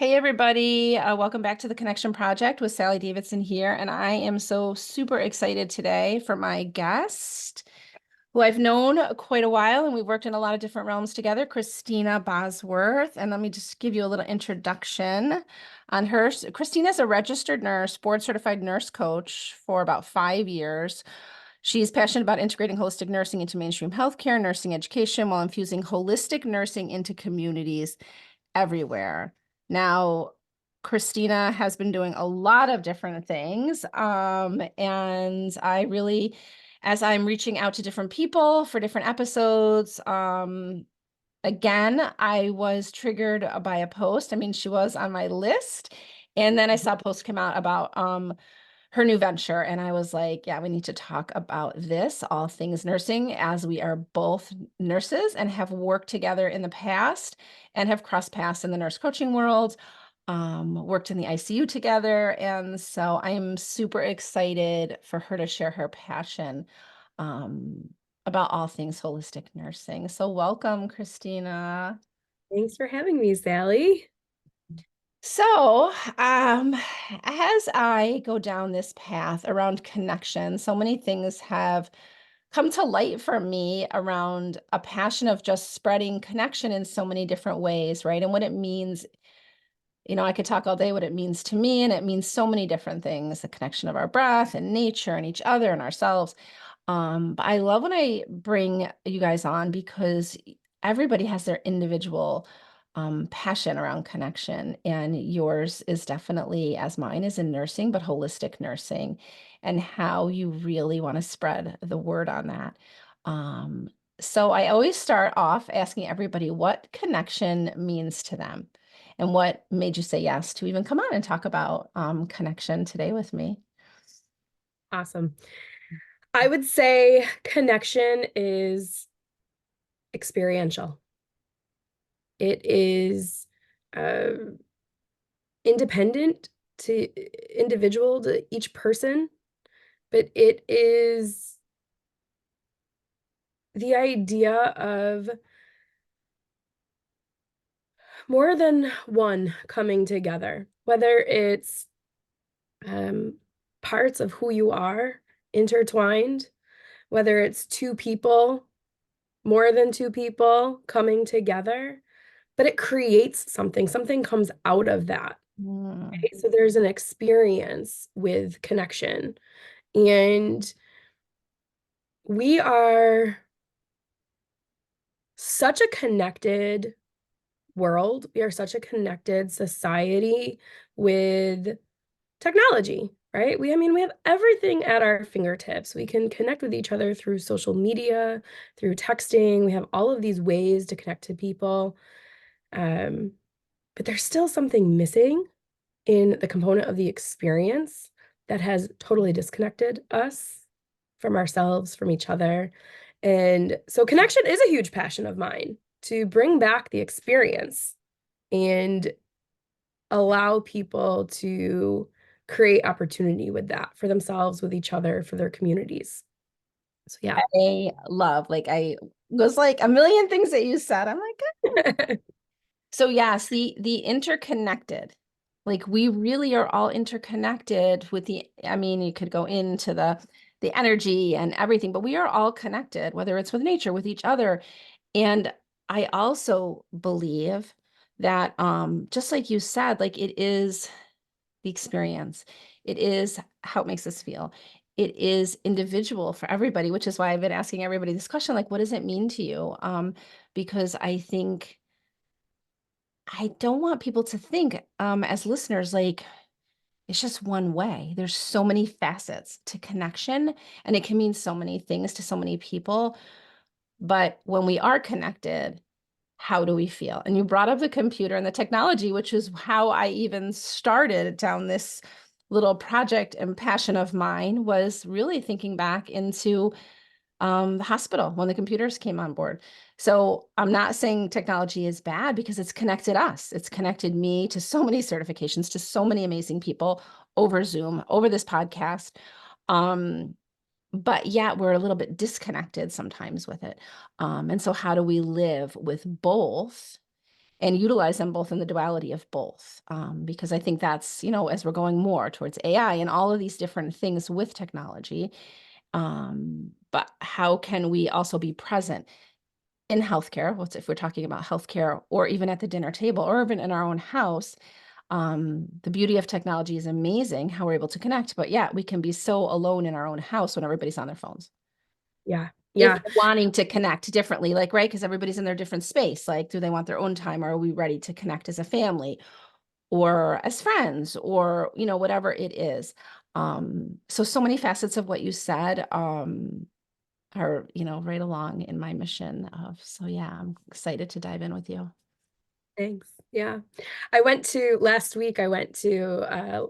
Hey everybody, welcome back to the Connection Project with Sally Davidson here, and I am so super excited today for my guest, who I've known quite a while, and we've worked in a lot of different realms together, Christina Bosworth. And let me just give you a little introduction on her. Christina's a registered nurse, board certified nurse coach for about 5 years. She's passionate about integrating holistic nursing into mainstream healthcare, nursing education, while infusing holistic nursing into communities everywhere. Now, Christina has been doing a lot of different things. And I really, as I'm reaching out to different people for different episodes, again, I was triggered by a post. I mean, she was on my list. And then I saw a post come out about her new venture. And I was like, yeah, we need to talk about this, all things nursing, as we are both nurses and have worked together in the past and have crossed paths in the nurse coaching world, worked in the ICU together. And so I am super excited for her to share her passion um, about all things holistic nursing. So welcome, Christina. Thanks for having me, Sally. So, as I go down this path around connection, so many things have come to light for me around a passion of just spreading connection in so many different ways, right? And what it means, I could talk all day what it means to me, and it means so many different things, the connection of our breath and nature and each other and ourselves. But I love when I bring you guys on because everybody has their individual passion around connection, and yours is definitely, as mine is, in nursing, but holistic nursing, and how you really want to spread the word on that. Um, so I always start off asking everybody what connection means to them, and what made you say yes to even come on and talk about connection today with me. Awesome. I would say connection is experiential. It is uh, independent to individual to each person, but it is the idea of more than one coming together, whether it's um, parts of who you are intertwined, whether it's two people, more than two people coming together, but it creates something. Something comes out of that. Mm. Right? So there's an experience with connection. And we are such a connected world. We are such a connected society with technology, right? I mean, we have everything at our fingertips. We can connect with each other through social media, through texting. We have all of these ways to connect to people. Um, but there's still something missing in the component of the experience that has totally disconnected us from ourselves, from each other. And so connection is a huge passion of mine to bring back the experience and allow people to create opportunity with that for themselves, with each other, for their communities. So yeah. I love, like, I was like a million things that you said. I'm like, "Oh." So yes, the interconnected, like we really are all interconnected with I mean, you could go into the energy and everything, but we are all connected, whether it's with nature, with each other. And I also believe that just like you said, like it is the experience. It is how it makes us feel. It is individual for everybody, which is why I've been asking everybody this question, like, what does it mean to you? Because I think I don't want people to think, as listeners, like it's just one way. There's so many facets to connection, and it can mean so many things to so many people. But when we are connected, how do we feel? And you brought up the computer and the technology, which is how I even started down this little project and passion of mine, was really thinking back into the hospital when the computers came on board. So I'm not saying technology is bad because it's connected us. It's connected me to so many certifications, to so many amazing people over Zoom, over this podcast. Um, but yet we're a little bit disconnected sometimes with it. And so how do we live with both and utilize them both in the duality of both. Because I think that's, as we're going more towards AI and all of these different things with technology, but how can we also be present in healthcare? What's if we're talking about healthcare, or even at the dinner table, or even in our own house? The beauty of technology is amazing how we're able to connect, but yeah, we can be so alone in our own house when everybody's on their phones. Yeah. If Yeah. we're wanting to connect differently, like, right, because everybody's in their different space. Like, do they want their own time? Or are we ready to connect as a family or as friends, or, whatever it is? So many facets of what you said, are, right along in my mission of, so yeah, I'm excited to dive in with you. Thanks. Yeah. Last week, I went to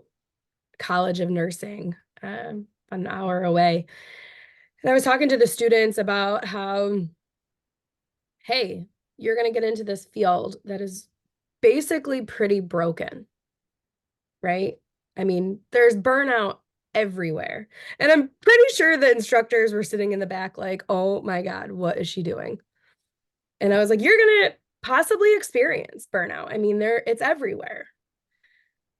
College of Nursing, an hour away. And I was talking to the students about how, hey, you're going to get into this field that is basically pretty broken, right? I mean, there's burnout everywhere. And I'm pretty sure the instructors were sitting in the back like, oh my God, what is she doing? And I was like, you're going to possibly experience burnout. I mean, it's everywhere.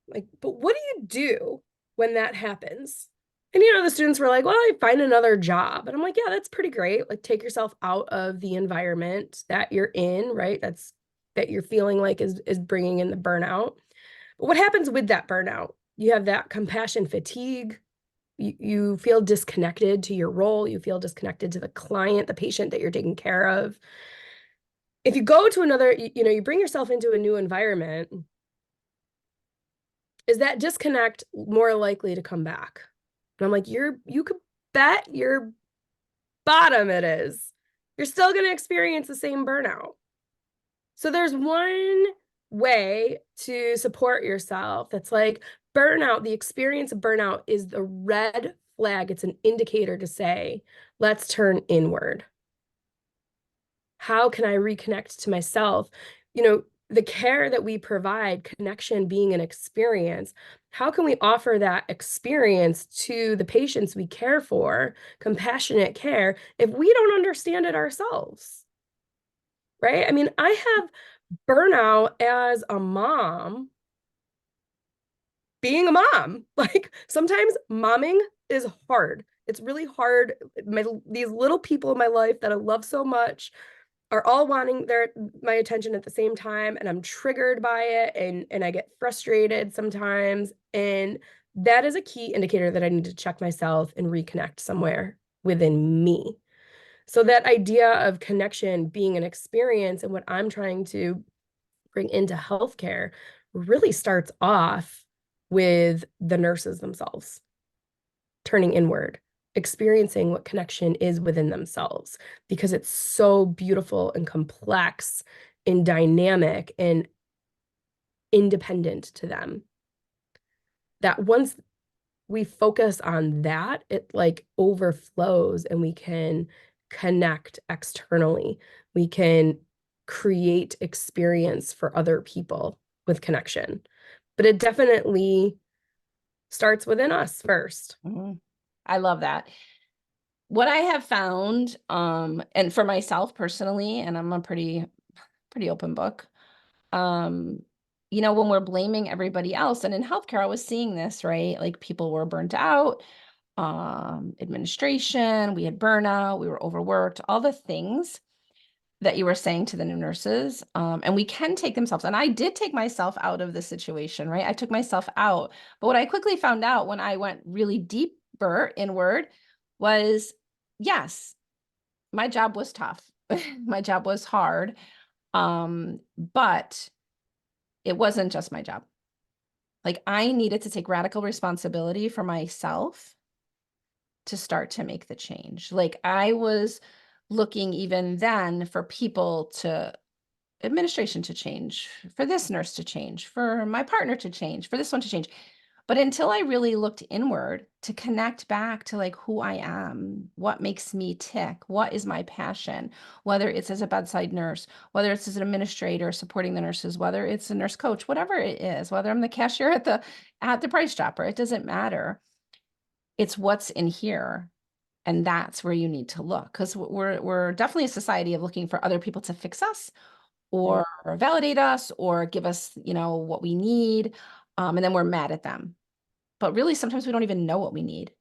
Like, but what do you do when that happens? And the students were like, well, I find another job. And I'm like, yeah, that's pretty great. Like, take yourself out of the environment that you're in, right? That you're feeling like is bringing in the burnout. But what happens with that burnout? You have that compassion fatigue. You feel disconnected to your role. You feel disconnected to the client, the patient that you're taking care of. If you go to another, you bring yourself into a new environment, is that disconnect more likely to come back? And I'm like, you could bet your bottom it is. You're still going to experience the same burnout. So there's one way to support yourself that's like burnout. The experience of burnout is the red flag. It's an indicator to say, let's turn inward. How can I reconnect to myself? The care that we provide, connection being an experience, how can we offer that experience to the patients we care for, compassionate care, if we don't understand it ourselves? Right? I mean, I have burnout as a mom, being a mom. Like, sometimes momming is hard. It's really hard. These little people in my life that I love so much are all wanting my attention at the same time, and I'm triggered by it, and I get frustrated sometimes, and that is a key indicator that I need to check myself and reconnect somewhere within me. So that idea of connection being an experience and what I'm trying to bring into healthcare really starts off with the nurses themselves turning inward, experiencing what connection is within themselves, because it's so beautiful and complex and dynamic and independent to them, that once we focus on that, it like overflows and we can connect externally. We can create experience for other people with connection. But it definitely starts within us first. Mhm. I love that. What I have found, and for myself personally, and I'm a pretty open book, um, when we're blaming everybody else, and in healthcare, I was seeing this, right? Like, people were burnt out, administration, we had burnout, we were overworked, all the things that you were saying to the new nurses. And we can take themselves, and I did take myself out of the situation, right? I took myself out. But what I quickly found out when I went really deeper inward was, yes, my job was tough. My job was hard. But it wasn't just my job. Like, I needed to take radical responsibility for myself to start to make the change. Like, I was looking even then for people to administration to change, for this nurse to change, for my partner to change, for this one to change. But until I really looked inward to connect back to like who I am, what makes me tick, what is my passion, whether it's as a bedside nurse, whether it's as an administrator supporting the nurses, whether it's a nurse coach, whatever it is, whether I'm the cashier at the Price Chopper, it doesn't matter. It's what's in here. And that's where you need to look, because we're definitely a society of looking for other people to fix us or Right. validate us or give us, what we need. And then we're mad at them. But really, sometimes we don't even know what we need.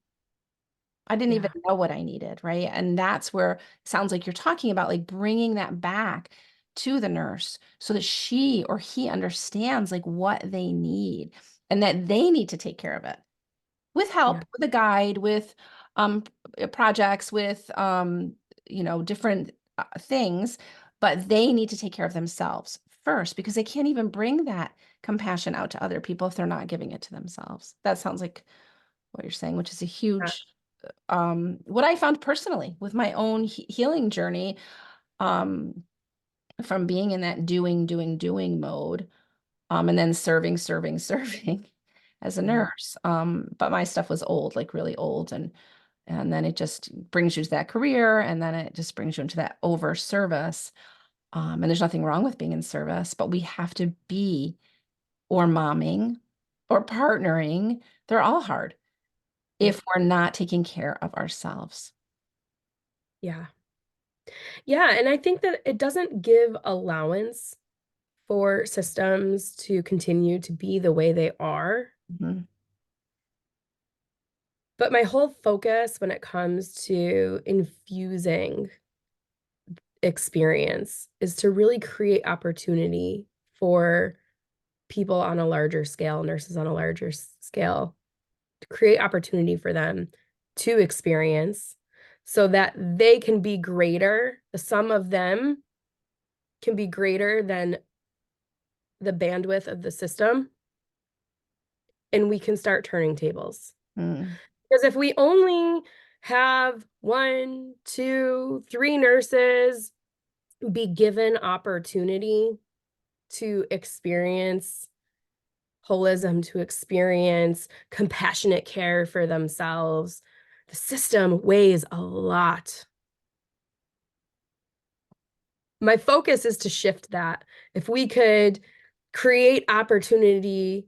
I didn't even Yeah. know what I needed, right? And that's where it sounds like you're talking about like bringing that back to the nurse so that she or he understands like what they need and that they need to take care of it with Yeah. help, with a guide, with um projects, with different things, but they need to take care of themselves first because they can't even bring that compassion out to other people if they're not giving it to themselves. That sounds like what you're saying, which is a Yeah. huge what I found personally with my own healing journey, um, from being in that doing mode, and then serving as a Yeah. nurse. But my stuff was old, like really old, and then it just brings you to that career, and then it just brings you into that over service. And there's nothing wrong with being in service, but we have to be or momming or partnering. They're all hard Yep. if we're not taking care of ourselves. Yeah. Yeah. And I think that it doesn't give allowance for systems to continue to be the way they are. Mhm. But my whole focus when it comes to infusing experience is to really create opportunity for people on a larger scale, nurses on a larger scale, to create opportunity for them to experience so that they can be greater. The sum of them can be greater than the bandwidth of the system, and we can start turning tables. Mm. Because if we only have one, two, three nurses be given opportunity to experience holism, to experience compassionate care for themselves, the system weighs a lot. My focus is to shift that. If we could create opportunity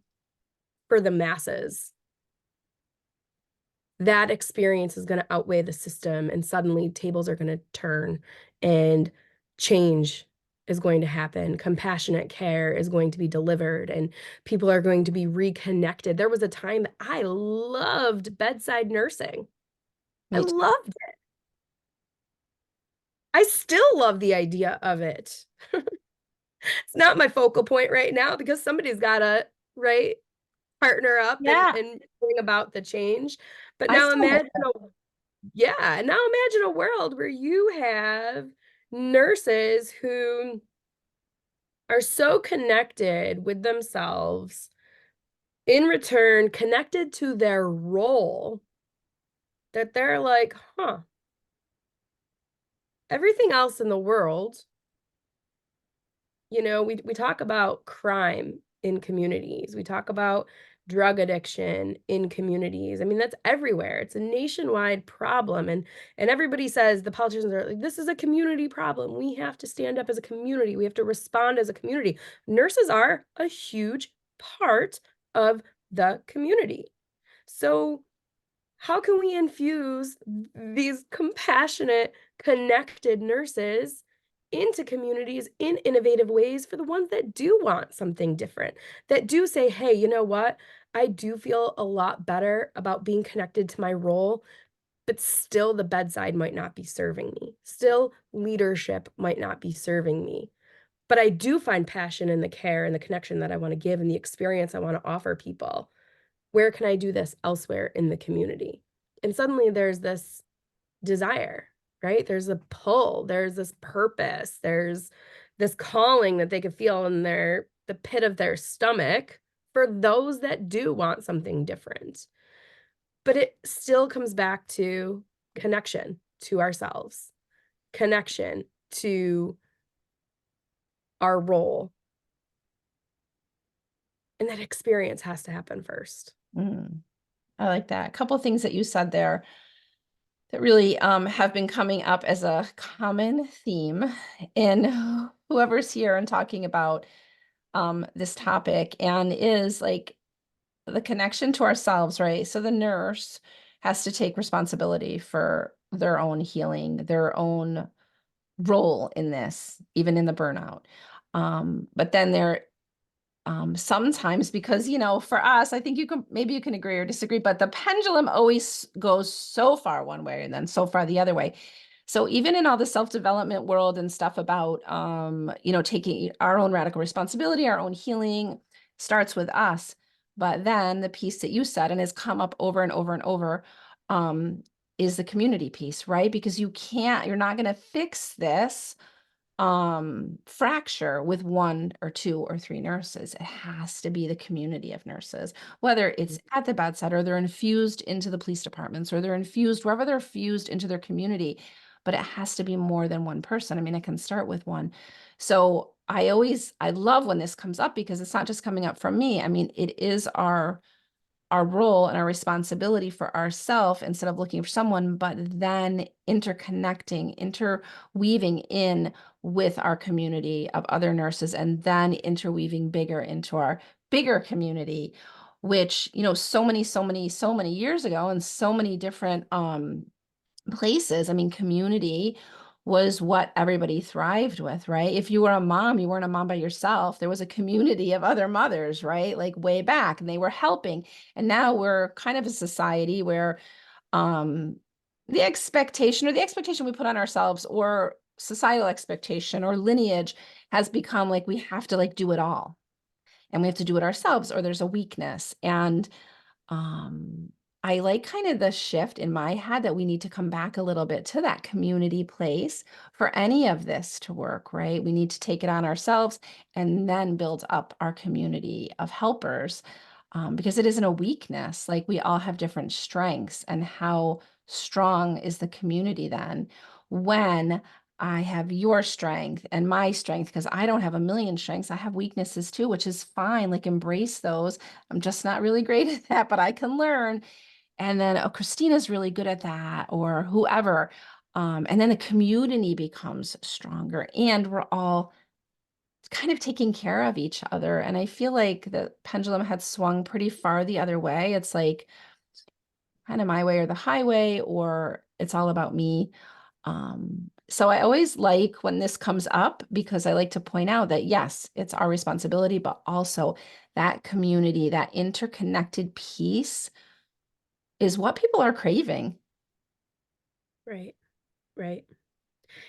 for the masses, that experience is going to outweigh the system, and suddenly tables are going to turn and change is going to happen. Compassionate care is going to be delivered and people are going to be reconnected. There was a time that I loved bedside nursing. I Me too. loved it. I still love the idea of it. It's not my focal point right now because somebody's got to, right, partner up and Yeah, bring about the change. But I now still love imagine yeah, now imagine a world where you have nurses who are so connected with themselves, in return, connected to their role, that they're like, huh, everything else in the world, we talk about crime in communities. We talk about drug addiction in communities. I mean, that's everywhere. It's a nationwide problem. And everybody says, the politicians are like, this is a community problem. We have to stand up as a community. We have to respond as a community. Nurses are a huge part of the community. So how can we infuse these compassionate, connected nurses into communities in innovative ways for the ones that do want something different, that do say, hey, you know what? I do feel a lot better about being connected to my role, but still the bedside might not be serving me. Still, leadership might not be serving me. But I do find passion in the care and the connection that I want to give and the experience I want to offer people. Where can I do this elsewhere in the community? And suddenly there's this desire, right? There's a pull, there's this purpose, there's this calling that they could feel in the pit of their stomach for those that do want something different. But it still comes back to connection to ourselves, connection to our role. And that experience has to happen first. Mm, I like that. A couple of things that you said there that really have been coming up as a common theme in whoever's here and talking about this topic, and is like the connection to ourselves, right? So the nurse has to take responsibility for their own healing, their own role in this, even in the burnout. But then there sometimes, because, for us, I think maybe you can agree or disagree, but the pendulum always goes so far one way and then so far the other way. So even in all the self-development world and stuff about, taking our own radical responsibility, our own healing starts with us. But then the piece that you said and has come up over and over and over, is the community piece, right? Because you're not going to fix this fracture with one or two or three nurses. It has to be the community of nurses, whether it's at the bedside or they're infused into the police departments or they're infused wherever they're fused into their community. But it has to be more than one person. I mean, it can start with one. So I love when this comes up because it's not just coming up from me. I mean, it is our role and our responsibility for ourselves instead of looking for someone, but then interconnecting, interweaving in with our community of other nurses, and then interweaving bigger into our bigger community, which, so many years ago and so many different places. I mean, community was what everybody thrived with, right? If you were a mom, you weren't a mom by yourself. There was a community of other mothers, right? Like way back, and they were helping. And now we're kind of a society where um the expectation we put on ourselves, or societal expectation or lineage, has become like we have to like do it all. And we have to do it ourselves, or there's a weakness. And um, I like kind of the shift in my head that we need to come back a little bit to that community place for any of this to work, right? We need to take it on ourselves and then build up our community of helpers, because it isn't a weakness. Like we all have different strengths, and how strong is the community then when I have your strength and my strength? Because I don't have a million strengths. I have weaknesses too, which is fine. Like embrace those. I'm just not really great at that, but I can learn. And then, oh, Christina's really good at that, or whoever. And then the community becomes stronger, and we're all kind of taking care of each other. And I feel like the pendulum had swung pretty far the other way. It's like kind of my way or the highway, or it's all about me. So I always like when this comes up, because I like to point out that yes, it's our responsibility, but also that community, that interconnected piece is what people are craving. Right. Right.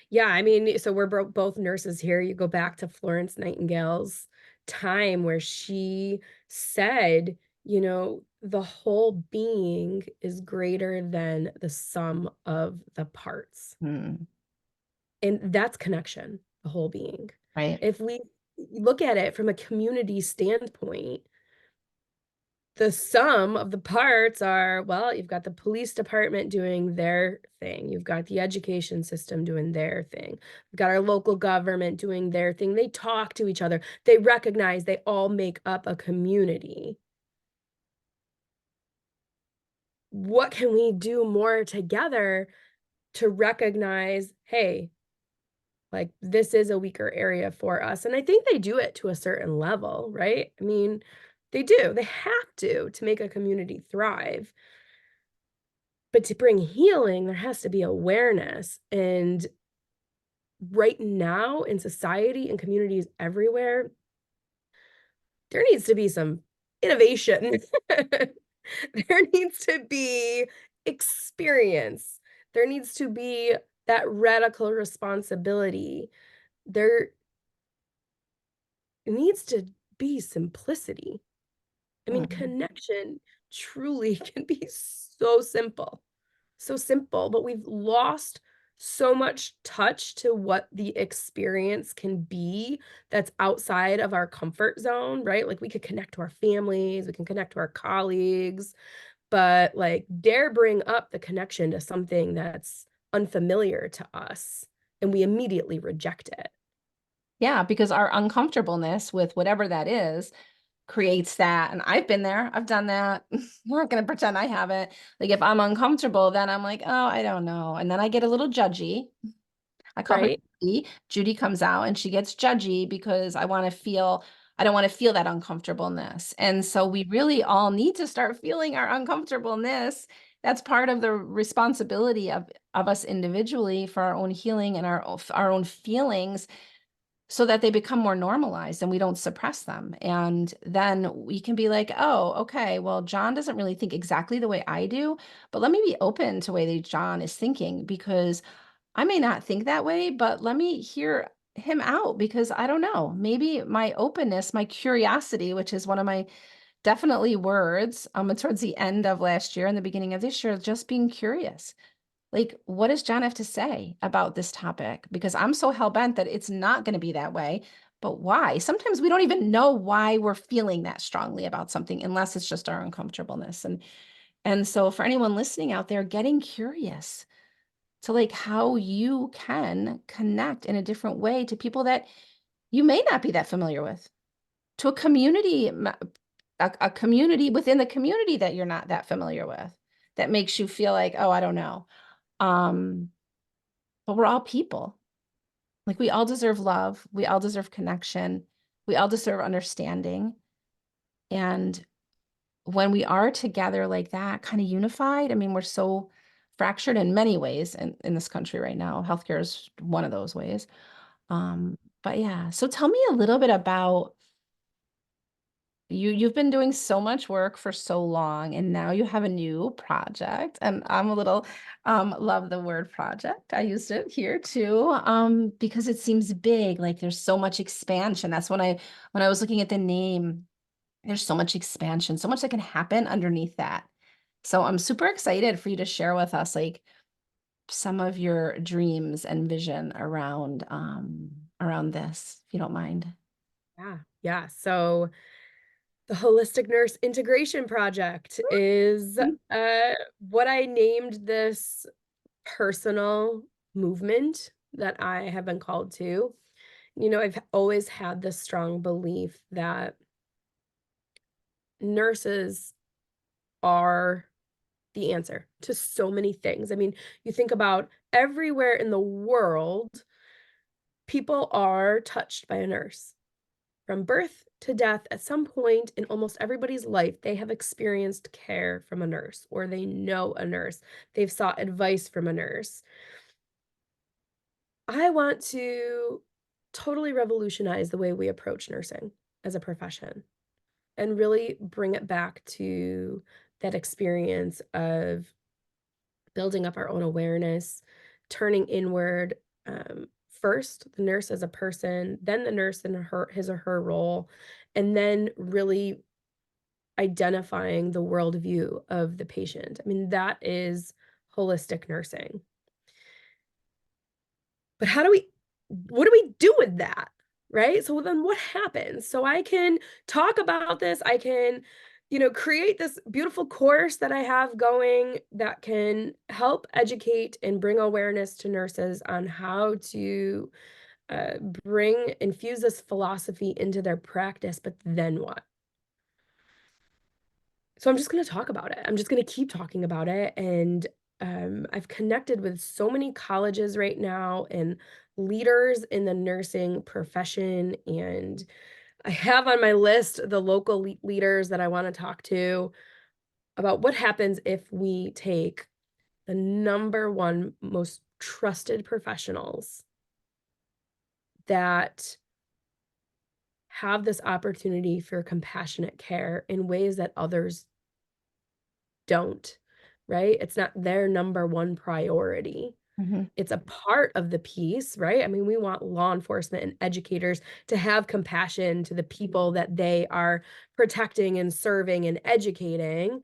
Yeah, I mean, so we're both nurses here. You go back to Florence Nightingale's time where she said, the whole being is greater than the sum of the parts. Hmm, And that's connection, the whole being. right. If we look at it from a community standpoint, the sum of the parts are, well, you've got the police department doing their thing. You've got the education system doing their thing. We've got our local government doing their thing. They talk to each other. They recognize they all make up a community. What can we do more together to recognize, hey, like this is a weaker area for us? And I think they do it to a certain level, right? I mean, they do. They have to make a community thrive. But to bring healing, there has to be awareness. And right now in society and communities everywhere, there needs to be some innovation. There needs to be experience. There needs to be that radical responsibility. There needs to be simplicity. I mean, Mhm. connection truly can be so simple. So simple, but we've lost so much touch to what the experience can be that's outside of our comfort zone, right? Like we could connect to our families, we can connect to our colleagues, but like dare bring up the connection to something that's unfamiliar to us and we immediately reject it. Yeah, because our uncomfortableness with whatever that is creates that. And I've been there, I've done that. I'm not going to pretend I haven't. Like if I'm uncomfortable, then I'm like, oh, I don't know. And then I get a little judgy. I call her Right? Judy. Judy comes out and she gets judgy because I don't want to feel that uncomfortableness. And so we really all need to start feeling our uncomfortableness. That's part of the responsibility of us individually for our own healing and our own feelings, so that they become more normalized and we don't suppress them. And then we can be like, oh, okay, well, John doesn't really think exactly the way I do, but let me be open to the way that John is thinking, because I may not think that way, but let me hear him out, because I don't know, maybe my openness, my curiosity, which is one of my definitely words, towards the end of last year and the beginning of this year, just being curious. Like, what does John have to say about this topic? Because I'm so hell-bent that it's not going to be that way. But why? Sometimes we don't even know why we're feeling that strongly about something unless it's just our uncomfortableness. And so for anyone listening out there, getting curious to like how you can connect in a different way to people that you may not be that familiar with, to a community, a community within the community that you're not that familiar with, that makes you feel like, oh, I don't know. Um, but we're all people. Like, we all deserve love. We all deserve connection. We all deserve understanding. And when we are together like that, kind of unified, I mean, we're so fractured in many ways in this country right now. Healthcare is one of those ways. But yeah, so tell me a little bit about you've been doing so much work for so long, and now you have a new project, and I'm a little love the word project. I used it here too, because it seems big, like there's so much expansion. That's when I was looking at the name, there's so much expansion, so much that can happen underneath that. So I'm super excited for you to share with us like some of your dreams and vision around this, if you don't mind. Yeah. Yeah. So the Holistic Nurse Integration Project is what I named this personal movement that I have been called to. You know, I've always had this strong belief that nurses are the answer to so many things. I mean, you think about everywhere in the world, people are touched by a nurse. From birth to death, at some point in almost everybody's life, they have experienced care from a nurse, or they know a nurse. They've sought advice from a nurse. I want to totally revolutionize the way we approach nursing as a profession and really bring it back to that experience of building up our own awareness, turning inward, first the nurse as a person, then the nurse in his or her role, and then really identifying the worldview of the patient. I mean, that is holistic nursing. But what do we do with that? Right? So then what happens? So I can talk about this. I can, create this beautiful course that I have going that can help educate and bring awareness to nurses on how to infuse this philosophy into their practice. But then what? So I'm just going to talk about it. I'm just going to keep talking about it. And I've connected with so many colleges right now and leaders in the nursing profession. And I have on my list the local leaders that I want to talk to about what happens if we take the number one most trusted professionals that have this opportunity for compassionate care in ways that others don't, right? It's not their number one priority. Mhm. It's a part of the piece, right? I mean, we want law enforcement and educators to have compassion to the people that they are protecting and serving and educating.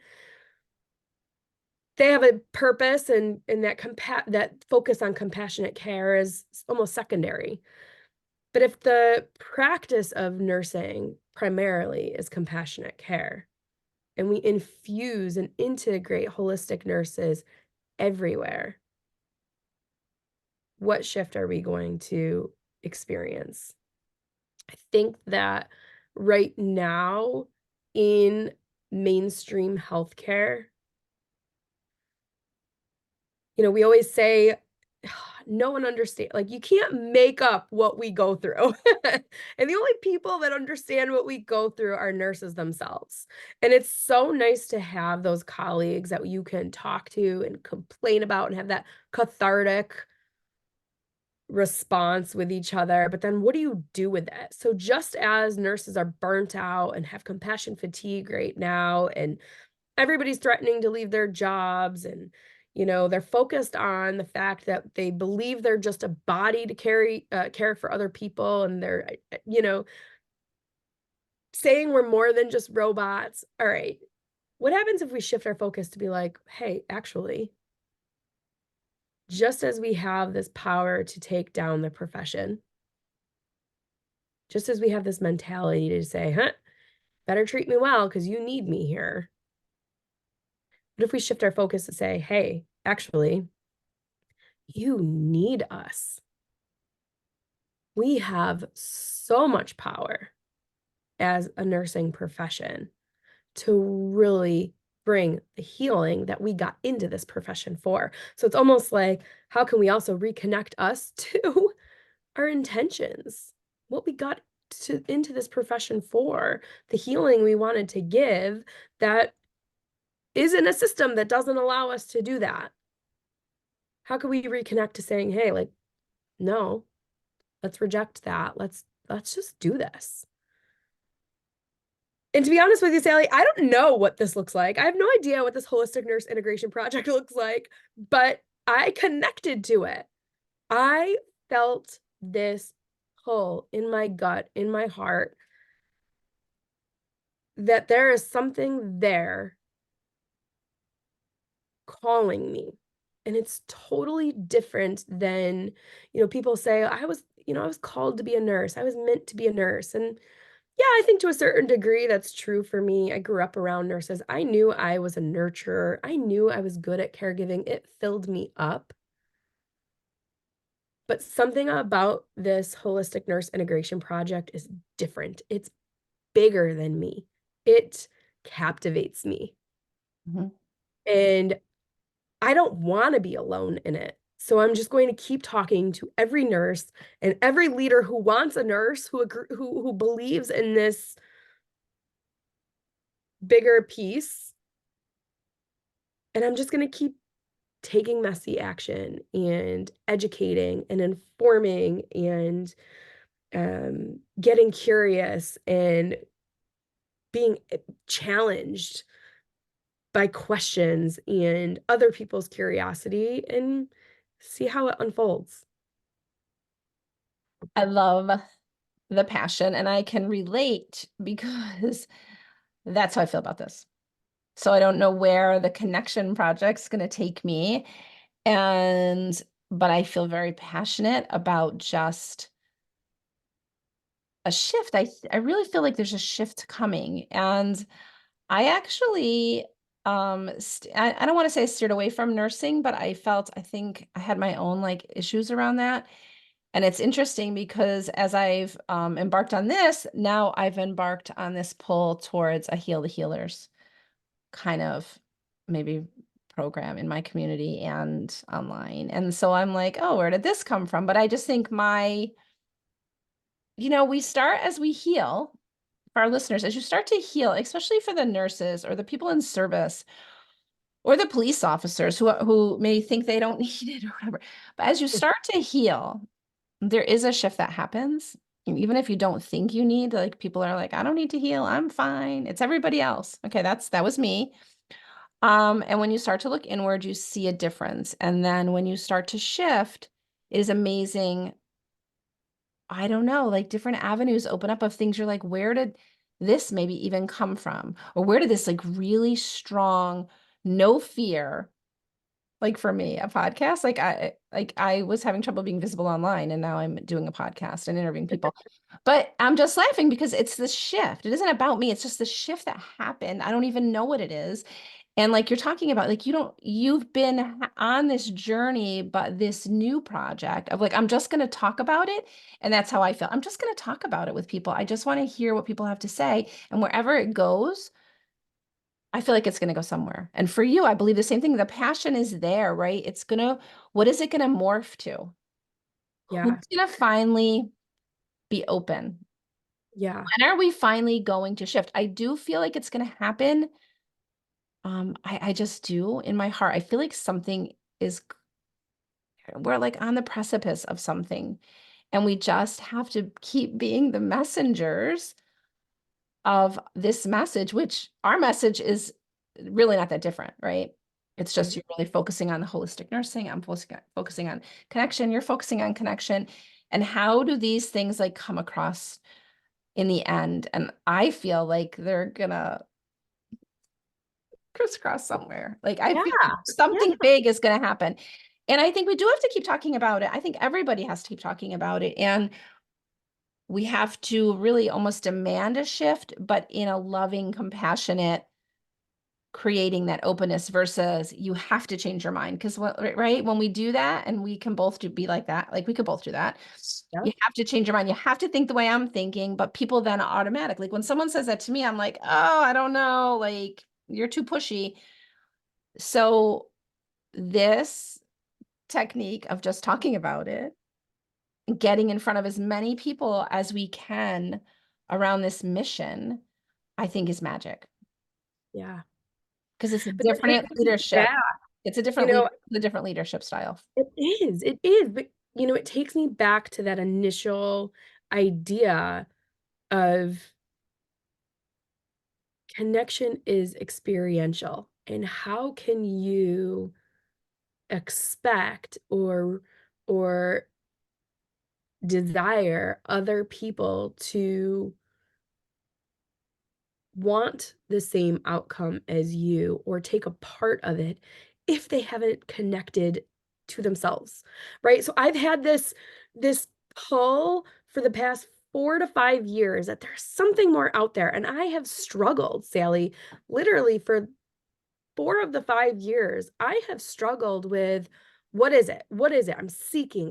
They have a purpose, and that focus on compassionate care is almost secondary. But if the practice of nursing primarily is compassionate care, and we infuse and integrate holistic nurses everywhere, what shift are we going to experience? I think that right now in mainstream healthcare, we always say, no one understands, like, you can't make up what we go through. And the only people that understand what we go through are nurses themselves. And it's so nice to have those colleagues that you can talk to and complain about and have that cathartic response with each other, but then what do you do with it? So just as nurses are burnt out and have compassion fatigue right now, and everybody's threatening to leave their jobs, and they're focused on the fact that they believe they're just a body to care for other people, and they're saying we're more than just robots. All right, what happens if we shift our focus to be like, hey, actually, just as we have this power to take down the profession, just as we have this mentality to say, huh, better treat me well because you need me here. What if we shift our focus to say, hey, actually, you need us. We have so much power as a nursing profession to really bring the healing that we got into this profession for. So it's almost like, how can we also reconnect us to our intentions, what we got into this profession for, the healing we wanted to give that is in a system that doesn't allow us to do that? How can we reconnect to saying, hey, like, no, let's reject that. Let's just do this. And to be honest with you, Sally, I don't know what this looks like. I have no idea what this holistic nurse integration project looks like, but I connected to it. I felt this pull in my gut, in my heart, that there is something there calling me. And it's totally different than, people say, I was called to be a nurse. I was meant to be a nurse. And yeah, I think to a certain degree that's true for me. I grew up around nurses. I knew I was a nurturer. I knew I was good at caregiving. It filled me up. But something about this holistic nurse integration project is different. It's bigger than me. It captivates me. Mm-hmm. And I don't want to be alone in it. So I'm just going to keep talking to every nurse and every leader who wants a nurse, who believes in this bigger piece. And I'm just going to keep taking messy action and educating and informing and getting curious and being challenged by questions and other people's curiosity, and see how it unfolds. I love the passion, and I can relate because that's how I feel about this. So I don't know where the connection project's going to take me. But I feel very passionate about just a shift. I really feel like there's a shift coming. And I actually, I don't want to say I steered away from nursing, but I think I had my own like issues around that. And it's interesting because as I've embarked on this, now I've embarked on this pull towards a Heal the Healers kind of maybe program in my community and online. And so I'm like, oh, where did this come from? But I just think we start as we heal. For our listeners, as you start to heal, especially for the nurses or the people in service or the police officers who may think they don't need it or whatever. But as you start to heal, there is a shift that happens. And even if you don't think you need, like people are like, I don't need to heal, I'm fine. It's everybody else. Okay, that was me. And when you start to look inward, you see a difference. And then when you start to shift, it is amazing. I don't know, like different avenues open up of things you're like, where did this maybe even come from? Or where did this like really strong, no fear, like for me, a podcast, I was having trouble being visible online and now I'm doing a podcast and interviewing people. But I'm just laughing because it's this shift. It isn't about me. It's just the shift that happened. I don't even know what it is. And like you're talking about, like you've been on this journey, but this new project of like, I'm just going to talk about it. And that's how I feel. I'm just going to talk about it with people. I just want to hear what people have to say. And wherever it goes, I feel like it's going to go somewhere. And for you, I believe the same thing. The passion is there, right? What is it going to morph to? Who's Yeah. going to finally be open? Yeah. When are we finally going to shift? I do feel like it's going to happen. I just do in my heart. I feel like something is we're like on the precipice of something, and we just have to keep being the messengers of this message, which our message is really not that different, right? It's just you're really focusing on the holistic nursing. I'm focusing on connection. You're focusing on connection. And how do these things like come across in the end? And I feel like they're gonna crisscross somewhere. Like I Yeah. feel like Yeah. something big is gonna happen. And I think we do have to keep talking about it. I think everybody has to keep talking about it. And we have to really almost demand a shift, but in a loving, compassionate, creating that openness versus you have to change your mind. Because right, when we do that, and we can both be like that, like we could both do that. Yeah. You have to change your mind. You have to think the way I'm thinking, but people then automatically, like when someone says that to me, I'm like, oh, I don't know, like you're too pushy. So this technique of just talking about it, getting in front of as many people as we can around this mission, I think is magic Yeah. because it's a But that different takes me leadership. back, It's a you different know, the different leadership style. it is, but it takes me back to that initial idea of connection is experiential. And how can you expect or desire other people to want the same outcome as you or take a part of it if they haven't connected to themselves, right? So I've had this pull for the past 4 to 5 years that there's something more out there, and I have struggled, Sally, literally for 4 of the 5 years. I have struggled with what is it? What is it? I'm seeking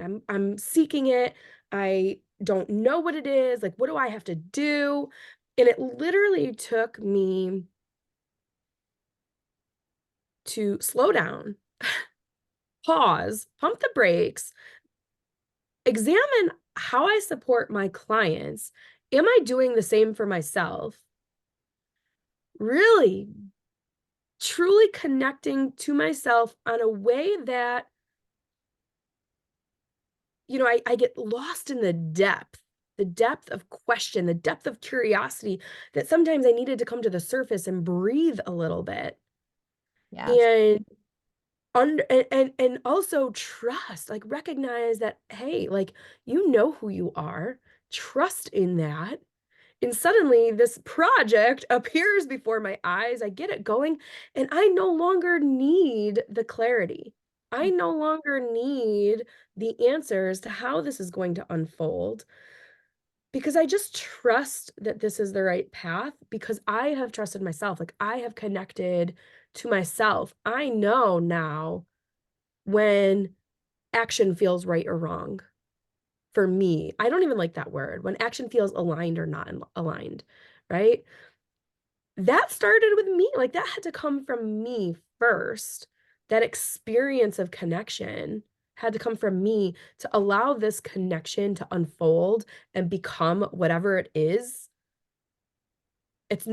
it. I don't know what it is. Like, what do I have to do? And it literally took me to slow down, pause, pump the brakes, examine how I support my clients. Am I doing the same for myself? Really, truly connecting to myself on a way that, I get lost in the depth of question, the depth of curiosity that sometimes I needed to come to the surface and breathe a little bit. Yes. And and also trust, like recognize that, hey, like you know who you are, trust in that. And suddenly this project appears before my eyes. I get it going, and I no longer need the clarity. I no longer need the answers to how this is going to unfold because I just trust that this is the right path because I have trusted myself. Like I have connected to myself. I know now when action feels right or wrong for me. I don't even like that word. When action feels aligned or not aligned, right? That started with me. Like that had to come from me first. That experience of connection had to come from me to allow this connection to unfold and become whatever it is.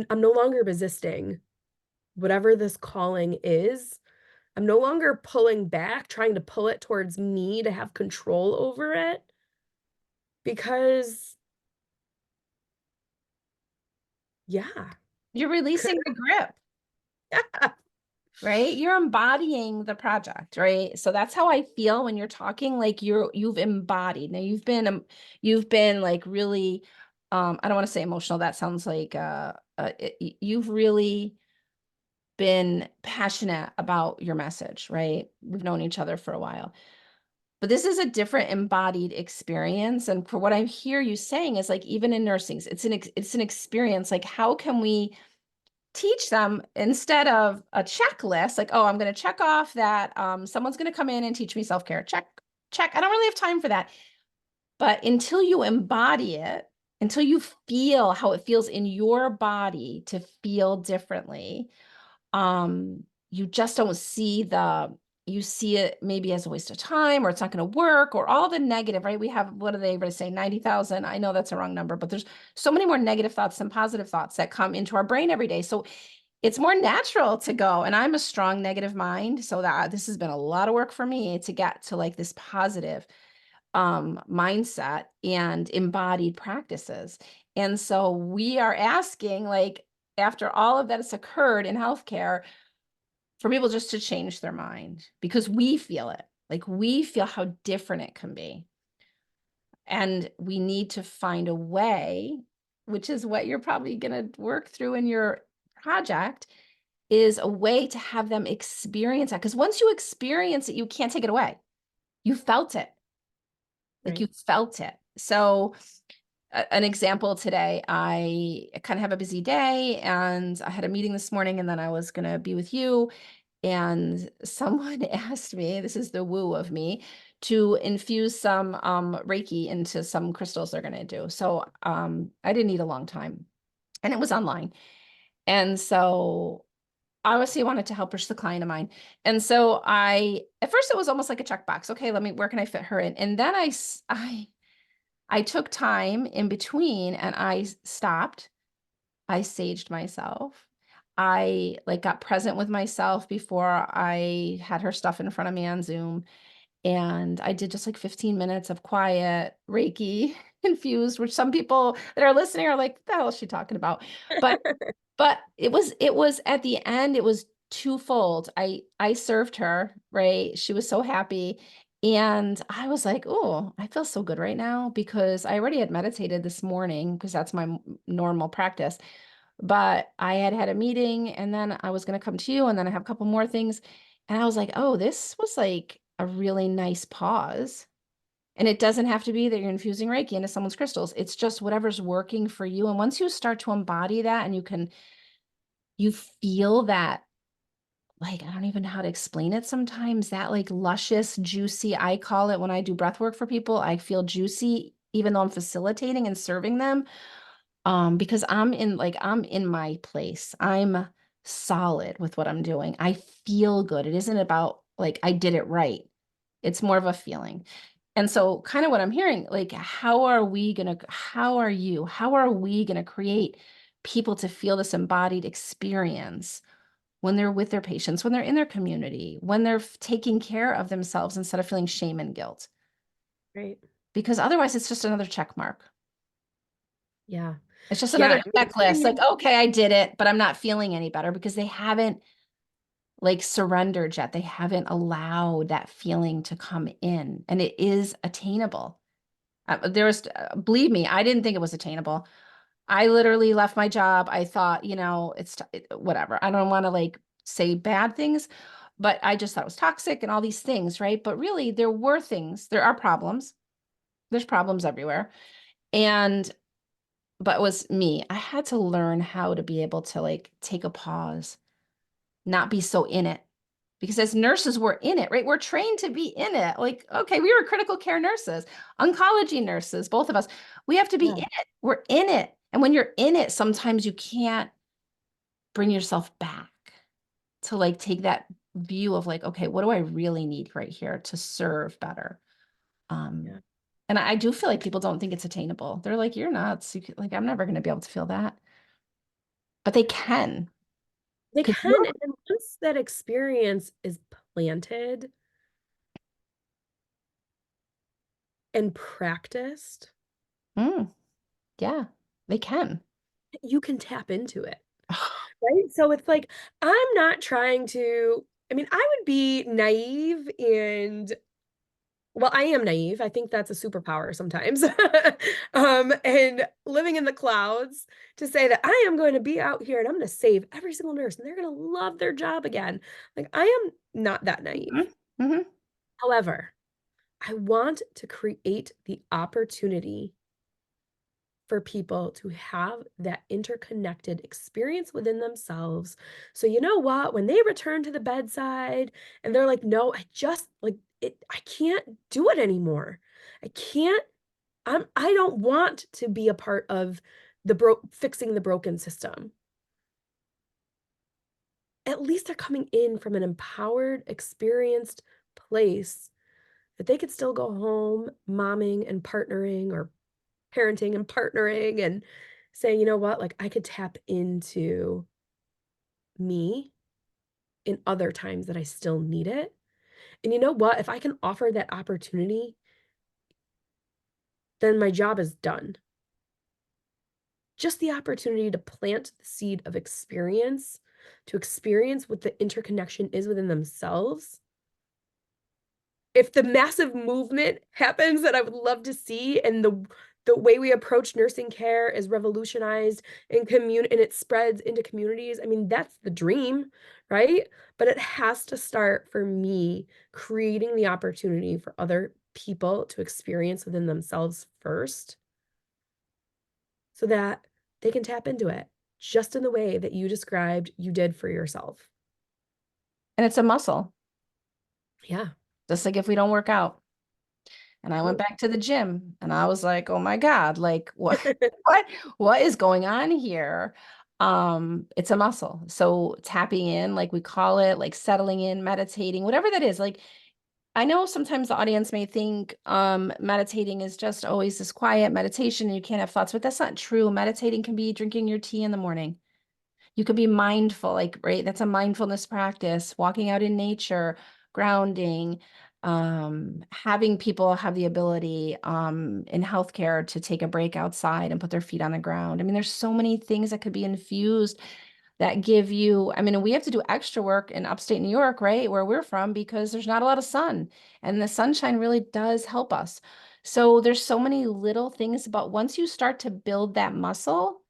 I'm no longer resisting whatever this calling is. I'm no longer pulling back, trying to pull it towards me to have control over it because, yeah. You're releasing the grip, right? You're embodying the project, right? So that's how I feel when you're talking, like you've embodied. Now you've been like really, I don't want to say emotional. That sounds like, you've really been passionate about your message, right? We've known each other for a while. But this is a different embodied experience. And for what I hear you saying is like, even in nursing, it's an experience. Like, how can we teach them instead of a checklist, like, oh, I'm going to check off that someone's going to come in and teach me self-care. Check, check. I don't really have time for that. But until you embody it, until you feel how it feels in your body to feel differently, you just don't see you see it maybe as a waste of time, or it's not going to work, or all the negative, right? We have, what do they everybody say, 90,000. I know that's a wrong number, but there's so many more negative thoughts than positive thoughts that come into our brain every day. So it's more natural to go. And I'm a strong negative mind. So that this has been a lot of work for me to get to like this positive mindset and embodied practices. And so we are asking, like, after all of that has occurred in healthcare, for people just to change their mind because we feel it. Like we feel how different it can be. And we need to find a way, which is what you're probably going to work through in your project, is a way to have them experience that. Because once you experience it, you can't take it away. You felt it. Like Right. you felt it. So an example today, I kind of have a busy day and I had a meeting this morning and then I was going to be with you. And someone asked me, this is the woo of me, to infuse some Reiki into some crystals they're going to do. So I didn't need a long time and it was online. And so obviously I wanted to help her. She's a client of mine. And so at first it was almost like a checkbox. Okay, where can I fit her in? And then I took time in between and I stopped. I saged myself. I like got present with myself before I had her stuff in front of me on Zoom. And I did just like 15 minutes of quiet Reiki infused, which some people that are listening are like, what the hell is she talking about? But it was at the end, it was twofold. I served her, right? She was so happy. And I was like, oh, I feel so good right now because I already had meditated this morning because that's my normal practice. But I had had a meeting and then I was going to come to you and then I have a couple more things. And I was like, oh, this was like a really nice pause. And it doesn't have to be that you're infusing Reiki into someone's crystals. It's just whatever's working for you. And once you start to embody that and you feel that, like, I don't even know how to explain it sometimes, that like luscious, juicy, I call it when I do breath work for people, I feel juicy, even though I'm facilitating and serving them. Because I'm in my place. I'm solid with what I'm doing. I feel good. It isn't about like I did it right. It's more of a feeling. And so kind of what I'm hearing, like, how are we how are we gonna create people to feel this embodied experience when they're with their patients, when they're in their community, when they're taking care of themselves instead of feeling shame and guilt? Right. Because otherwise it's just another check mark. Yeah. It's just Yeah. another I mean, checklist. Like, okay, I did it, but I'm not feeling any better because they haven't like surrendered yet. They haven't allowed that feeling to come in, and it is attainable. Believe me, I didn't think it was attainable. I literally left my job. I thought, whatever. I don't want to like say bad things, but I just thought it was toxic and all these things, right? But really, there were things. There are problems. There's problems everywhere. And but it was me. I had to learn how to be able to like take a pause, not be so in it. Because as nurses, we're in it, right? We're trained to be in it. Like, okay, we were critical care nurses, oncology nurses, both of us. We have to be in yeah. it. We're in it. And when you're in it, sometimes you can't bring yourself back to like take that view of like, okay, what do I really need right here to serve better? Um, Yeah. and I do feel like people don't think it's attainable. They're like, you're nuts. Like, I'm never going to be able to feel that. But they can. They Because can. And once that experience is planted and practiced, yeah, they can. you can tap into it. Right. So it's like, I'm not trying to, I mean, I would be naive and, well, I am naive. I think that's a superpower sometimes. And living in the clouds to say that I am going to be out here and I'm going to save every single nurse and they're going to love their job again. Like, I am not that naive. Mhm, mhm. However, I want to create the opportunity for people to have that interconnected experience within themselves. So, you know what? When they return to the bedside and they're like, no, I just like it, I can't do it anymore. I can't, I don't want to be a part of fixing the broken system. At least they're coming in from an empowered, experienced place that they could still go home, momming and partnering or parenting and partnering and saying, you know what, like I could tap into me in other times that I still need it. And you know what? If I can offer that opportunity, then my job is done. Just the opportunity to plant the seed of experience, to experience what the interconnection is within themselves. If the massive movement happens that I would love to see, and the way we approach nursing care is revolutionized and it spreads into communities, I mean, that's the dream, right? But it has to start for me creating the opportunity for other people to experience within themselves first so that they can tap into it just in the way that you described you did for yourself. And it's a muscle, Yeah. just like if we don't work out. And I went Nope. back to the gym and I was like, oh my God, like what, what is going on here? It's a muscle. So tapping in, like we call it, like settling in, meditating, whatever that is. Like I know sometimes the audience may think meditating is just always this quiet meditation and you can't have thoughts, but that's not true. Meditating can be drinking your tea in the morning. You could be mindful, like, right? That's a mindfulness practice, walking out in nature, grounding, having people have the ability in healthcare to take a break outside and put their feet on the ground. I mean, there's so many things that could be infused that give you, I mean, we have to do extra work in upstate New York, right? Where we're from, because there's not a lot of sun and the sunshine really does help us. So there's so many little things, but once you start to build that muscle,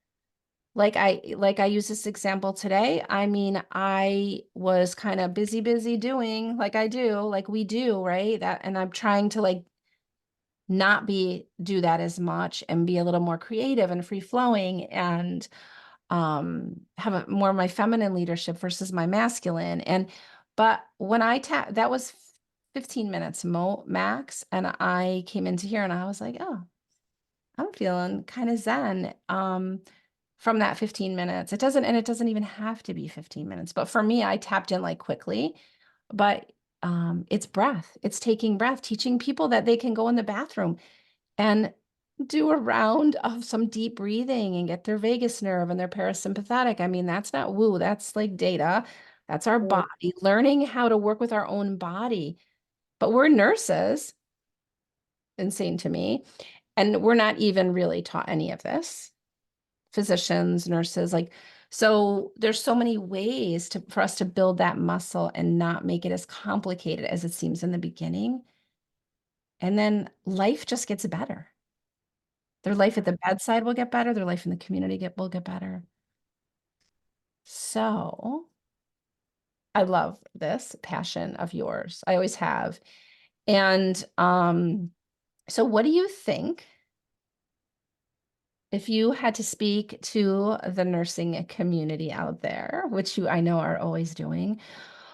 like I use this example today. I mean, I was kind of busy doing like I do, like we do, right? That and I'm trying to like not do that as much and be a little more creative and free flowing and have more of my feminine leadership versus my masculine. And but when I that was 15 minutes max and I came into here and I was like, "Oh, I'm feeling kind of zen." From that 15 minutes. And it doesn't even have to be 15 minutes. But for me, I tapped in like quickly. But it's breath. It's taking breath, teaching people that they can go in the bathroom and do a round of some deep breathing and get their vagus nerve and their parasympathetic. I mean, that's not woo, that's like data. That's our Right. body, learning how to work with our own body. But we're nurses, insane to me. And we're not even really taught any of this. Physicians, nurses, like, so there's so many ways for us to build that muscle and not make it as complicated as it seems in the beginning. And then life just gets better. Their life at the bedside will get better. Their life in the community will get better. So I love this passion of yours. I always have. And so what do you think if you had to speak to the nursing community out there, which I know are always doing,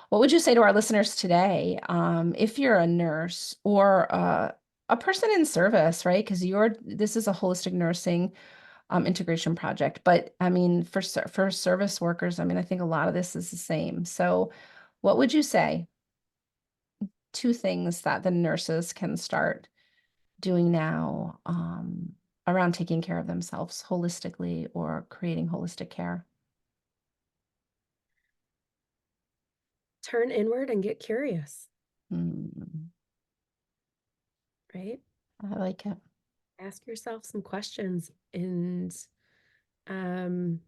what would you say to our listeners today? If you're a nurse or a person in service, right? Because this is a holistic nursing integration project. But I mean, for service workers, I mean, I think a lot of this is the same. So, what would you say? Two things that the nurses can start doing now around taking care of themselves holistically or creating holistic care. Turn inward and get curious, Mm, right? I like it. Ask yourself some questions and um,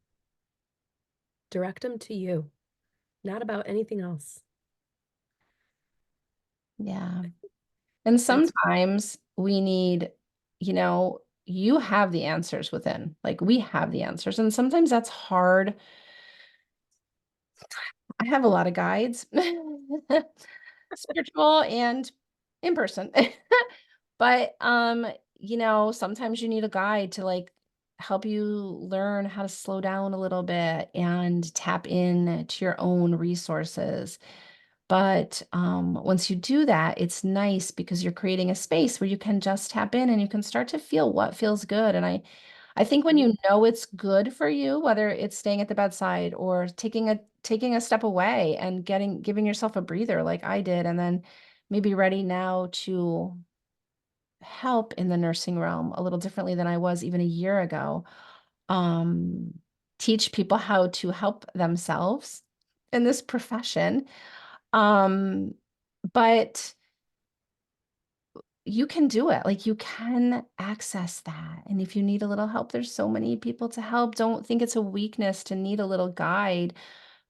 direct them to you, not about anything else. Yeah. And That's sometimes we need, you have the answers within, like we have the answers. And sometimes that's hard. I have a lot of guides, spiritual and in person. But sometimes you need a guide to like help you learn how to slow down a little bit and tap in to your own resources. But once you do that, it's nice because you're creating a space where you can just tap in and you can start to feel what feels good. And I think when you know it's good for you, whether it's staying at the bedside or taking a step away and giving yourself a breather like I did, and then maybe ready now to help in the nursing realm a little differently than I was even a year ago. Um, Teach people how to help themselves in this profession. Um, but you can do it. Like you can access that. And if you need a little help, there's so many people to help. Don't think it's a weakness to need a little guide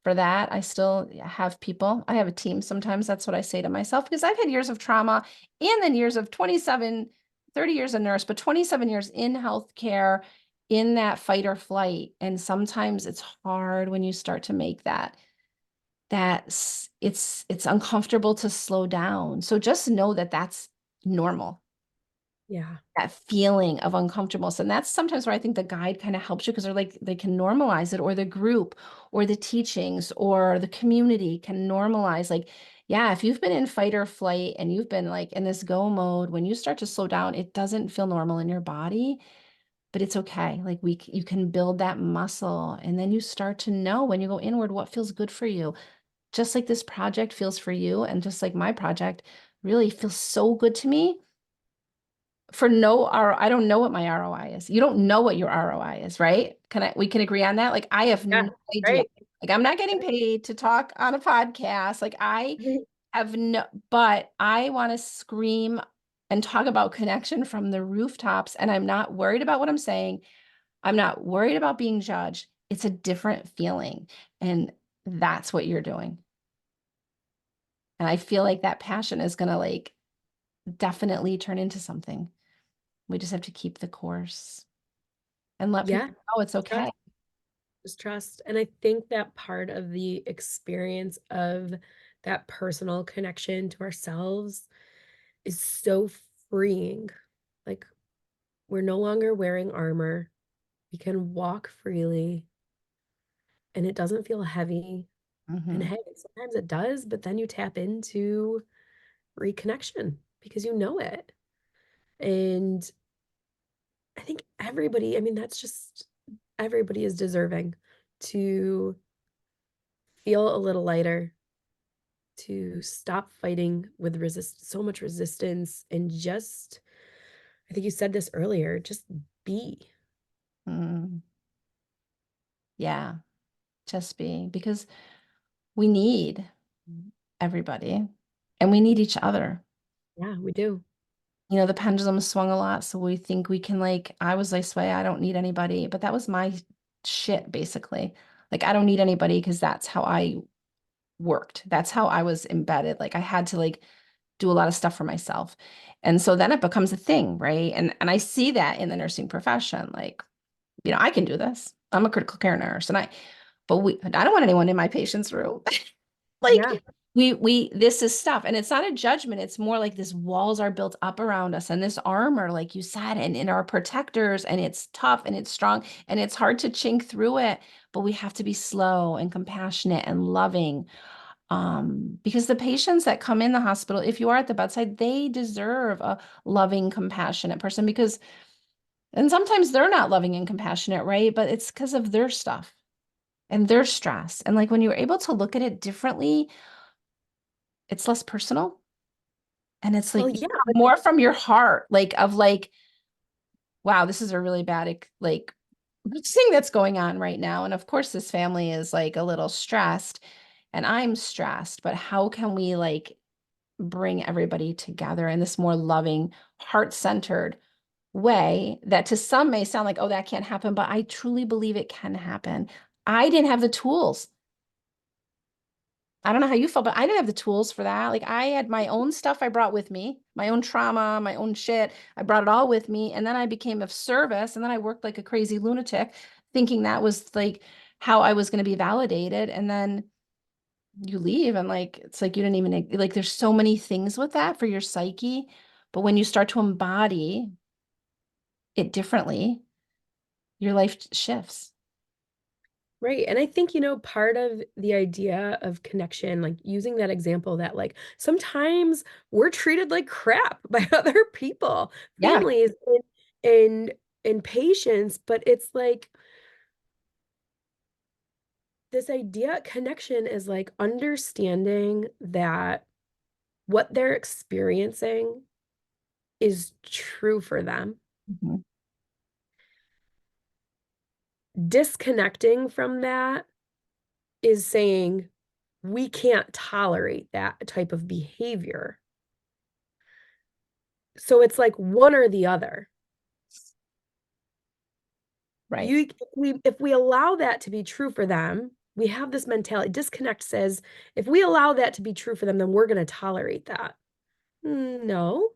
for that. I still have people. I have a team sometimes. That's what I say to myself because I've had years of trauma and then years of 27, 30 years a nurse, but 27 years in healthcare in that fight or flight. And sometimes it's hard when you start to make it's uncomfortable to slow down. So just know that that's normal, Yeah. that feeling of uncomfortableness. And that's sometimes where I think the guide kind of helps you because they're like, they can normalize it, or the group, or the teachings, or the community can normalize. Like, yeah, if you've been in fight or flight and you've been like in this go mode, when you start to slow down, it doesn't feel normal in your body, but it's okay. Like you can build that muscle, and then you start to know when you go inward what feels good for you. Just like this project feels for you, and just like my project really feels so good to me for no R, I don't know what my ROI is. You don't know what your ROI is, right? We can agree on that? Like I have Yeah. no idea. Right. Like I'm not getting paid to talk on a podcast. Like I have no, but I want to scream and talk about connection from the rooftops. And I'm not worried about what I'm saying. I'm not worried about being judged. It's a different feeling. And that's what you're doing. And I feel like that passion is going to like definitely turn into something. We just have to keep the course and let Yeah. people know it's okay. Trust. Just trust. And I think that part of the experience of that personal connection to ourselves is so freeing. Like we're no longer wearing armor. We can walk freely and it doesn't feel heavy. And Mhm. hey, sometimes it does, but then you tap into reconnection because you know it. And I think everybody, I mean, that's just everybody is deserving to feel a little lighter, to stop fighting with so much resistance and just, I think you said this earlier, just be. Mm. Yeah, just be because we need everybody and we need each other. Yeah, we do. You know, the pendulum swung a lot, so we think we can like, I was this way, I don't need anybody, but that was my shit basically. Like I don't need anybody because that's how I worked. That's how I was embedded. Like I had to like do a lot of stuff for myself. And so then it becomes a thing, right? And I see that in the nursing profession. Like, you know, I can do this. I'm a critical care nurse and I don't want anyone in my patient's room. Like Yeah. this is stuff. And it's not a judgment. It's more like this walls are built up around us and this armor, like you said, and in our protectors, and it's tough and it's strong and it's hard to chink through it, but we have to be slow and compassionate and loving. Because the patients that come in the hospital, if you are at the bedside, they deserve a loving, compassionate person because, and sometimes they're not loving and compassionate, right? But it's because of their stuff and their stress. And like when you're able to look at it differently, it's less personal and it's Well, like yeah, more from your heart, like of like, wow, this is a really bad like thing that's going on right now. And of course, this family is like a little stressed and I'm stressed, but how can we like bring everybody together in this more loving, heart-centered way that to some may sound like, oh, that can't happen, but I truly believe it can happen. I didn't have the tools. I don't know how you felt, but I didn't have the tools for that. Like I had my own stuff I brought with me, my own trauma, my own shit. I brought it all with me. And then I became of service. And then I worked like a crazy lunatic, thinking that was like how I was going to be validated. And then you leave and like it's like you didn't even like there's so many things with that for your psyche. But when you start to embody it differently, your life shifts. right. And I think, part of the idea of connection, like using that example that like sometimes we're treated like crap by other people, Yeah. families, and patients, but it's like this idea connection is like understanding that what they're experiencing is true for them. Mhm. Disconnecting from that is saying we can't tolerate that type of behavior. So it's like one or the other. Right. If we allow that to be true for them, we have this mentality. Disconnect says if we allow that to be true for them, then we're going to tolerate that. No.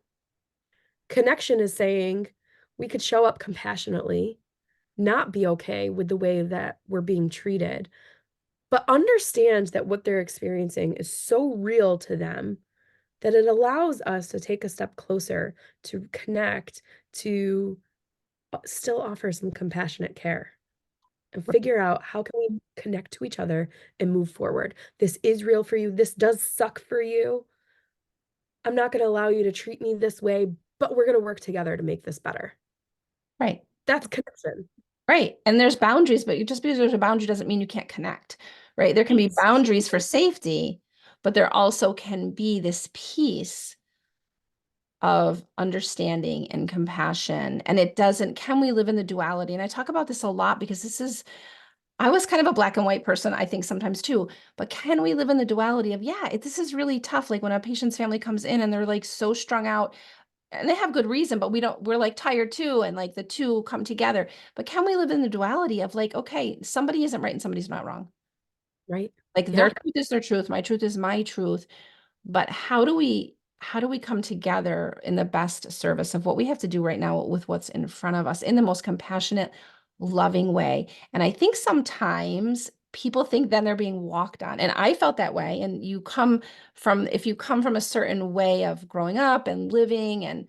Connection is saying we could show up compassionately, not be okay with the way that we're being treated, but understand that what they're experiencing is so real to them that it allows us to take a step closer to connect, to still offer some compassionate care and figure out how can we connect to each other and move forward. This is real for you. This does suck for you. I'm not going to allow you to treat me this way, but we're going to work together to make this better. Right. That's connection. Right. And there's boundaries, but just because there's a boundary doesn't mean you can't connect, right? There can be Right. boundaries for safety, but there also can be this piece of understanding and compassion. And it doesn't, can we live in the duality? And I talk about this a lot because I was kind of a black and white person, I think sometimes too, but can we live in the duality of, yeah, this is really tough. Like when a patient's family comes in and they're like so strung out and they have good reason, but we're like tired too. And like the two come together, but can we live in the duality of like, okay, somebody isn't right and somebody's not wrong. Right. Like their Yeah. truth is their truth. My truth is my truth. But how do we come together in the best service of what we have to do right now with what's in front of us in the most compassionate, loving way? And I think sometimes people think then they're being walked on. And I felt that way. And if you come from a certain way of growing up and living and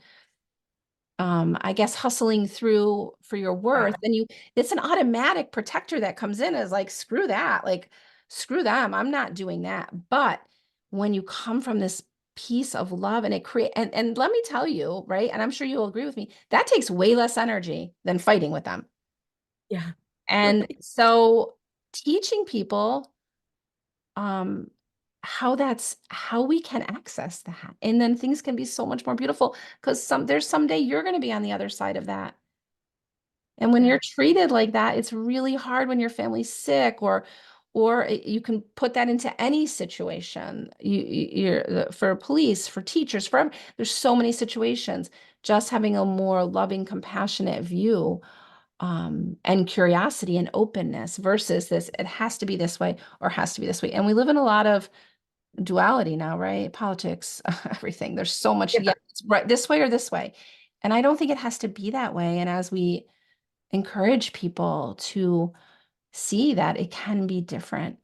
I guess hustling through for your Yeah. worth, then it's an automatic protector that comes in as like, screw that, like, screw them. I'm not doing that. But when you come from this piece of love and and let me tell you, right? And I'm sure you'll agree with me, that takes way less energy than fighting with them. Yeah. And Right. so teaching people how we can access that. And then things can be so much more beautiful because there's someday you're going to be on the other side of that. And when Yeah. you're treated like that, it's really hard when your family's sick you can put that into any situation. For police, for teachers, there's so many situations. Just having a more loving, compassionate view and curiosity and openness versus this, it has to be this way or has to be this way. And we live in a lot of duality now, right? Politics, everything. There's so much, Yeah. yeah, it's right this way or this way. And I don't think it has to be that way. And as we encourage people to see that it can be different,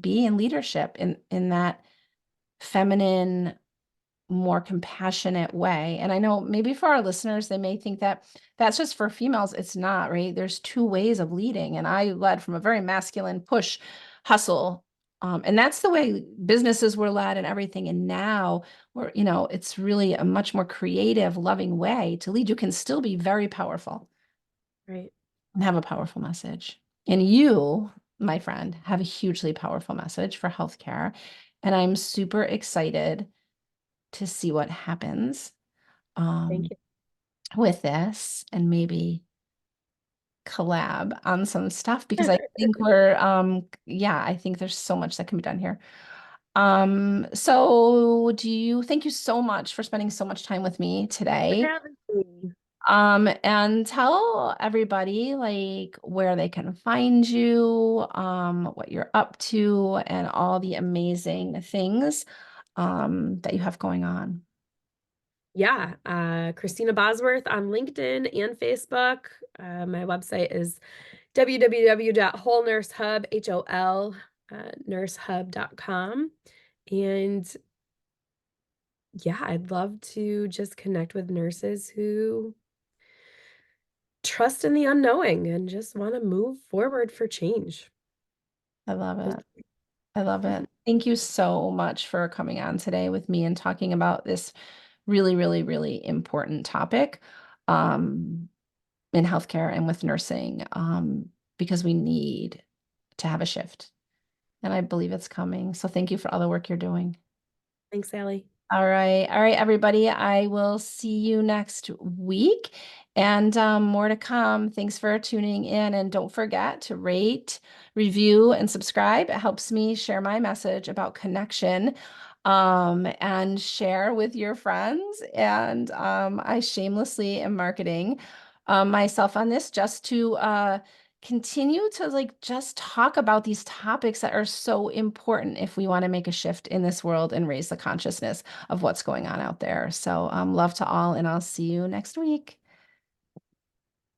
be in leadership in that feminine, more compassionate way. And I know maybe for our listeners, they may think that that's just for females. It's not, right? There's two ways of leading. And I led from a very masculine push, hustle. And that's the way businesses were led and everything. And now it's really a much more creative, loving way to lead. You can still be very powerful Right. and have a powerful message. And you, my friend, have a hugely powerful message for healthcare. And I'm super excited to see what happens Thank um, you. with this and maybe collab on some stuff because I think I think there's so much that can be done here. Thank you so much for spending so much time with me For today. having me. And tell everybody like where they can find you, what you're up to, and all the amazing things that you have going on. Yeah. Christina Bosworth on LinkedIn and Facebook. My website is www.holnursehub, HOL, nursehub.com. And yeah, I'd love to just connect with nurses who trust in the unknowing and just want to move forward for change. I love Those- it. I love Mhm. it. Thank you so much for coming on today with me and talking about this really, really, really important topic um, in healthcare and with nursing because we need to have a shift. And I believe it's coming. So thank you for all the work you're doing. Thanks, Sally. All right. All right, everybody. I will see you next week. And more to come. Thanks for tuning in. And don't forget to rate, review, and subscribe. It helps me share my message about connection and share with your friends. And I shamelessly am marketing myself on this just to continue to like just talk about these topics that are so important if we want to make a shift in this world and raise the consciousness of what's going on out there. So love to all, and I'll see you next week.